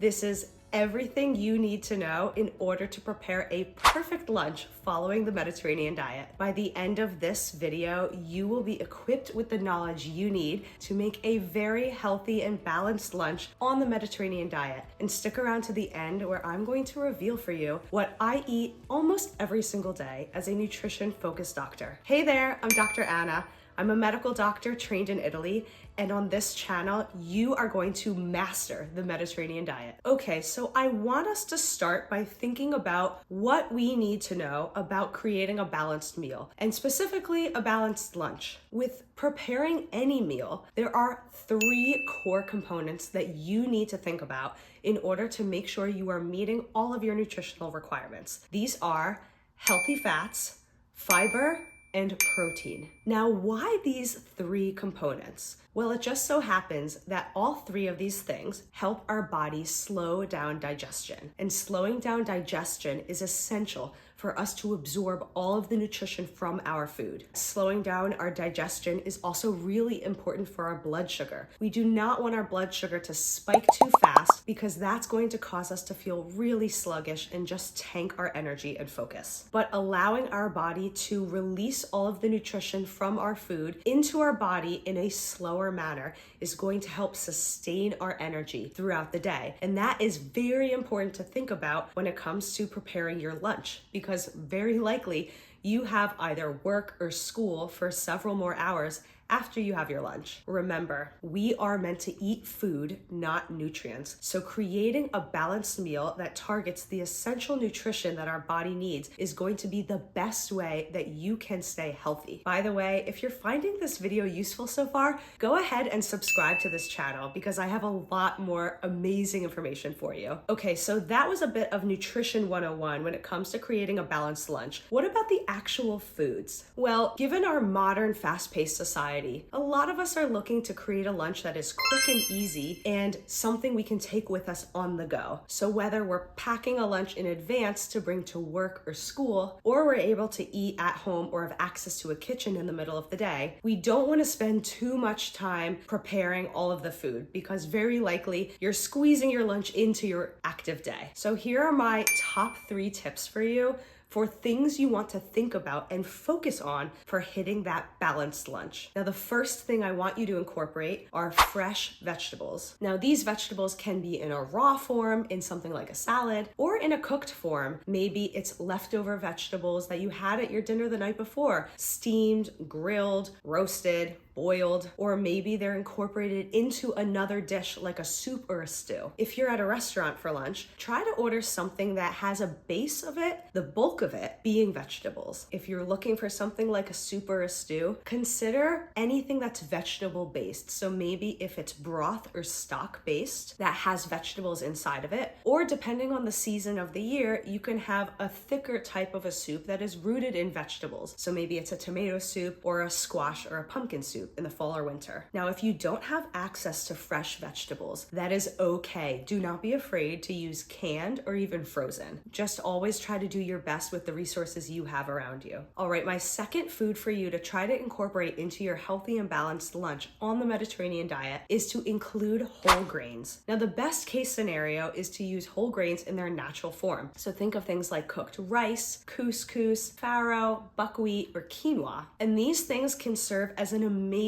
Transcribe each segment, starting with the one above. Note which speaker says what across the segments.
Speaker 1: This is everything you need to know in order to prepare a perfect lunch following the Mediterranean diet. By the end of this video, you will be equipped with the knowledge you need to make a very healthy and balanced lunch on the Mediterranean diet. And stick around to the end where I'm going to reveal for you what I eat almost every single day as a nutrition-focused doctor. Hey there, I'm Dr. Anna. I'm a medical doctor trained in Italy, and on this channel, you are going to master the Mediterranean diet. Okay, so I want us to start by thinking about what we need to know about creating a balanced meal, and specifically a balanced lunch. With preparing any meal, there are 3 core components that you need to think about in order to make sure you are meeting all of your nutritional requirements. These are healthy fats, fiber, and protein. Now, why these 3 components? Well, it just so happens that all 3 of these things help our body slow down digestion. And slowing down digestion is essential for us to absorb all of the nutrition from our food. Slowing down our digestion is also really important for our blood sugar. We do not want our blood sugar to spike too fast because that's going to cause us to feel really sluggish and just tank our energy and focus. But allowing our body to release all of the nutrition from our food into our body in a slower manner is going to help sustain our energy throughout the day. And that is very important to think about when it comes to preparing your lunch, because very likely you have either work or school for several more hours after you have your lunch. Remember, we are meant to eat food, not nutrients. So creating a balanced meal that targets the essential nutrition that our body needs is going to be the best way that you can stay healthy. By the way, if you're finding this video useful so far, go ahead and subscribe to this channel because I have a lot more amazing information for you. Okay, so that was a bit of Nutrition 101 when it comes to creating a balanced lunch. What about the actual foods? Well, given our modern fast-paced society, a lot of us are looking to create a lunch that is quick and easy and something we can take with us on the go. So whether we're packing a lunch in advance to bring to work or school, or we're able to eat at home or have access to a kitchen in the middle of the day, we don't want to spend too much time preparing all of the food because very likely you're squeezing your lunch into your active day. So here are my top 3 tips for you for things you want to think about and focus on for hitting that balanced lunch. Now, the first thing I want you to incorporate are fresh vegetables. Now, these vegetables can be in a raw form, in something like a salad, or in a cooked form. Maybe it's leftover vegetables that you had at your dinner the night before, steamed, grilled, roasted, boiled, or maybe they're incorporated into another dish like a soup or a stew. If you're at a restaurant for lunch, try to order something that has a base of it, the bulk of it being vegetables. If you're looking for something like a soup or a stew, consider anything that's vegetable based. So maybe if it's broth or stock based that has vegetables inside of it, or depending on the season of the year, you can have a thicker type of a soup that is rooted in vegetables. So maybe it's a tomato soup or a squash or a pumpkin soup in the fall or winter. Now, if you don't have access to fresh vegetables, that is okay. Do not be afraid to use canned or even frozen. Just always try to do your best with the resources you have around you. All right, my second food for you to try to incorporate into your healthy and balanced lunch on the Mediterranean diet is to include whole grains. Now, the best case scenario is to use whole grains in their natural form. So think of things like cooked rice, couscous, farro, buckwheat, or quinoa. And these things can serve as an amazing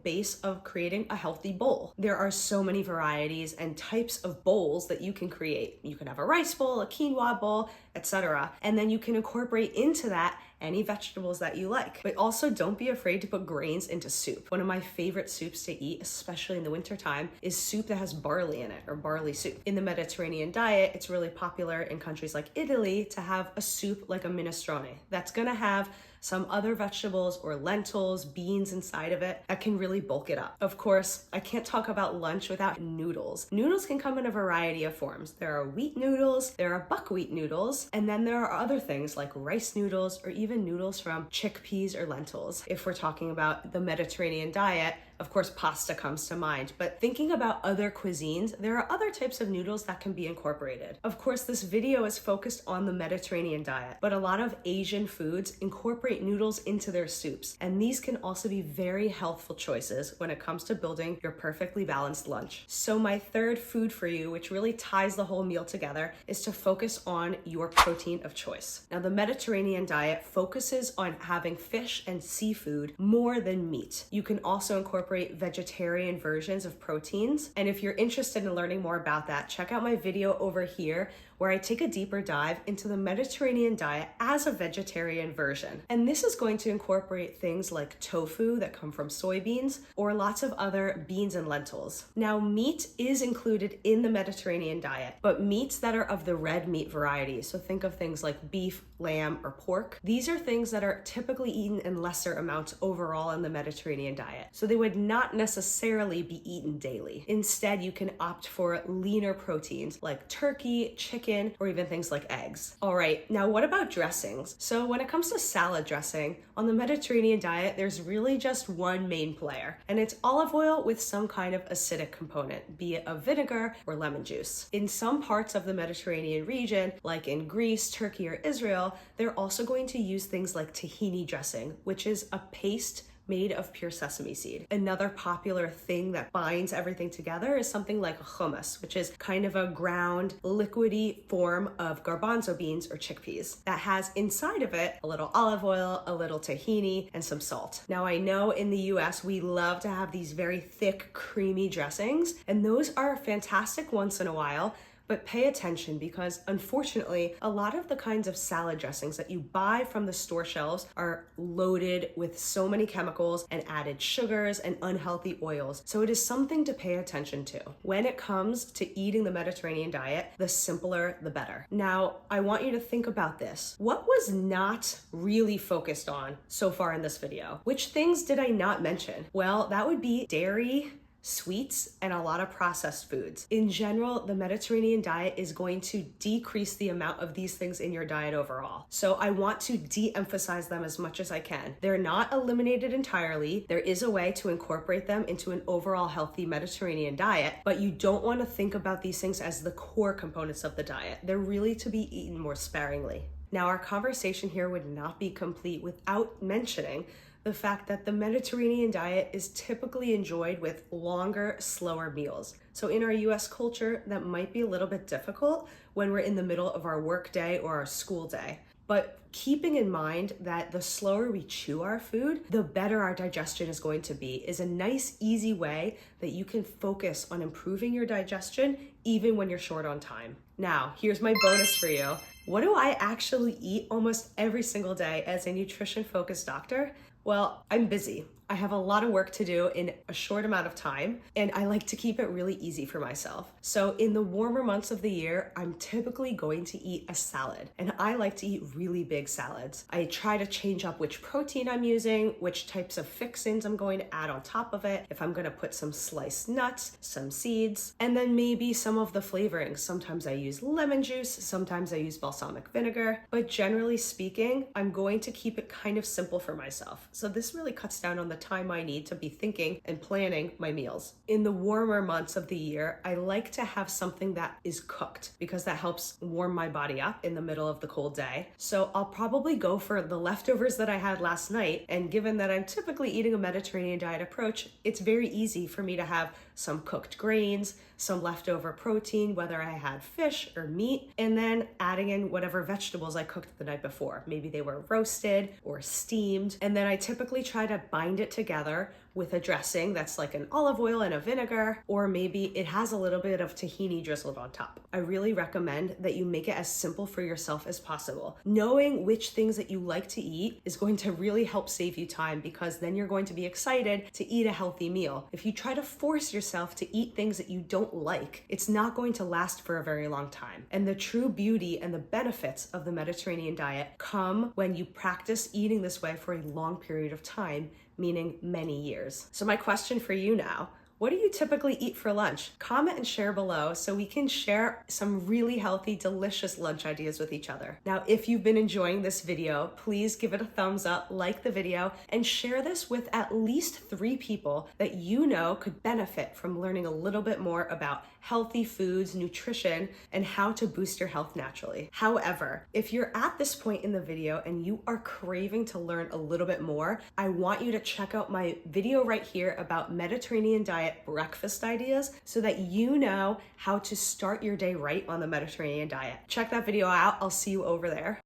Speaker 1: base of creating a healthy bowl. There are so many varieties and types of bowls that you can create. You can have a rice bowl, a quinoa bowl, etc. And then you can incorporate into that any vegetables that you like. But also don't be afraid to put grains into soup. One of my favorite soups to eat, especially in the wintertime, is soup that has barley in it, or barley soup. In the Mediterranean diet, it's really popular in countries like Italy to have a soup like a minestrone. That's gonna have some other vegetables or lentils, beans inside of it that can really bulk it up. Of course, I can't talk about lunch without noodles. Noodles can come in a variety of forms. There are wheat noodles, there are buckwheat noodles, and then there are other things like rice noodles or even noodles from chickpeas or lentils. If we're talking about the Mediterranean diet, Of course, pasta comes to mind, but thinking about other cuisines, there are other types of noodles that can be incorporated. Of course, this video is focused on the Mediterranean diet, but a lot of Asian foods incorporate noodles into their soups, and these can also be very healthful choices when it comes to building your perfectly balanced lunch. So my third food for you, which really ties the whole meal together, is to focus on your protein of choice. Now, the Mediterranean diet focuses on having fish and seafood more than meat. You can also incorporate vegetarian versions of proteins, and if you're interested in learning more about that, check out my video over here where I take a deeper dive into the Mediterranean diet as a vegetarian version. And this is going to incorporate things like tofu that come from soybeans or lots of other beans and lentils. Now, meat is included in the Mediterranean diet, but meats that are of the red meat variety. So think of things like beef, lamb, or pork. These are things that are typically eaten in lesser amounts overall in the Mediterranean diet. So they would not necessarily be eaten daily. Instead, you can opt for leaner proteins like turkey, chicken, or even things like eggs. All right, now what about dressings? So when it comes to salad dressing, on the Mediterranean diet, there's really just one main player, and it's olive oil with some kind of acidic component, be it a vinegar or lemon juice. In some parts of the Mediterranean region, like in Greece, Turkey, or Israel, they're also going to use things like tahini dressing, which is a paste made of pure sesame seed. Another popular thing that binds everything together is something like hummus, which is kind of a ground, liquidy form of garbanzo beans or chickpeas that has inside of it a little olive oil, a little tahini, and some salt. Now, I know in the US, we love to have these very thick, creamy dressings, and those are fantastic once in a while. But pay attention because unfortunately, a lot of the kinds of salad dressings that you buy from the store shelves are loaded with so many chemicals and added sugars and unhealthy oils. So it is something to pay attention to. When it comes to eating the Mediterranean diet, the simpler, the better. Now, I want you to think about this. What was not really focused on so far in this video? Which things did I not mention? Well, that would be dairy, sweets, and a lot of processed foods. In general, the Mediterranean diet is going to decrease the amount of these things in your diet overall. So I want to de-emphasize them as much as I can. They're not eliminated entirely. There is a way to incorporate them into an overall healthy Mediterranean diet, but you don't want to think about these things as the core components of the diet. They're really to be eaten more sparingly. Now, our conversation here would not be complete without mentioning the fact that the Mediterranean diet is typically enjoyed with longer, slower meals. So in our US culture, that might be a little bit difficult when we're in the middle of our work day or our school day. But keeping in mind that the slower we chew our food, the better our digestion is going to be, is a nice, easy way that you can focus on improving your digestion even when you're short on time. Now, here's my bonus for you. What do I actually eat almost every single day as a nutrition-focused doctor? Well, I'm busy. I have a lot of work to do in a short amount of time, and I like to keep it really easy for myself. So in the warmer months of the year, I'm typically going to eat a salad, and I like to eat really big salads. I try to change up which protein I'm using, which types of fixins I'm going to add on top of it, if I'm going to put some sliced nuts, some seeds, and then maybe some of the flavorings. Sometimes I use lemon juice, sometimes I use balsamic vinegar, but generally speaking, I'm going to keep it kind of simple for myself. So this really cuts down on the time I need to be thinking and planning my meals. In the warmer months of the year, I like to have something that is cooked because that helps warm my body up in the middle of the cold day. So I'll probably go for the leftovers that I had last night. And given that I'm typically eating a Mediterranean diet approach, it's very easy for me to have some cooked grains, some leftover protein, whether I had fish or meat, and then adding in whatever vegetables I cooked the night before. Maybe they were roasted or steamed. And then I typically try to bind it together with a dressing that's like an olive oil and a vinegar, or maybe it has a little bit of tahini drizzled on top. I really recommend that you make it as simple for yourself as possible. Knowing which things that you like to eat is going to really help save you time, because then you're going to be excited to eat a healthy meal. If you try to force yourself to eat things that you don't like, it's not going to last for a very long time. And the true beauty and the benefits of the Mediterranean diet come when you practice eating this way for a long period of time, meaning many years. So my question for you now, What do you typically eat for lunch? Comment and share below so we can share some really healthy, delicious lunch ideas with each other. Now, if you've been enjoying this video, please give it a thumbs up, like the video, and share this with at least 3 people that you know could benefit from learning a little bit more about healthy foods, nutrition, and how to boost your health naturally. However, if you're at this point in the video and you are craving to learn a little bit more, I want you to check out my video right here about Mediterranean diet breakfast ideas so that you know how to start your day right on the Mediterranean diet. Check that video out. I'll see you over there.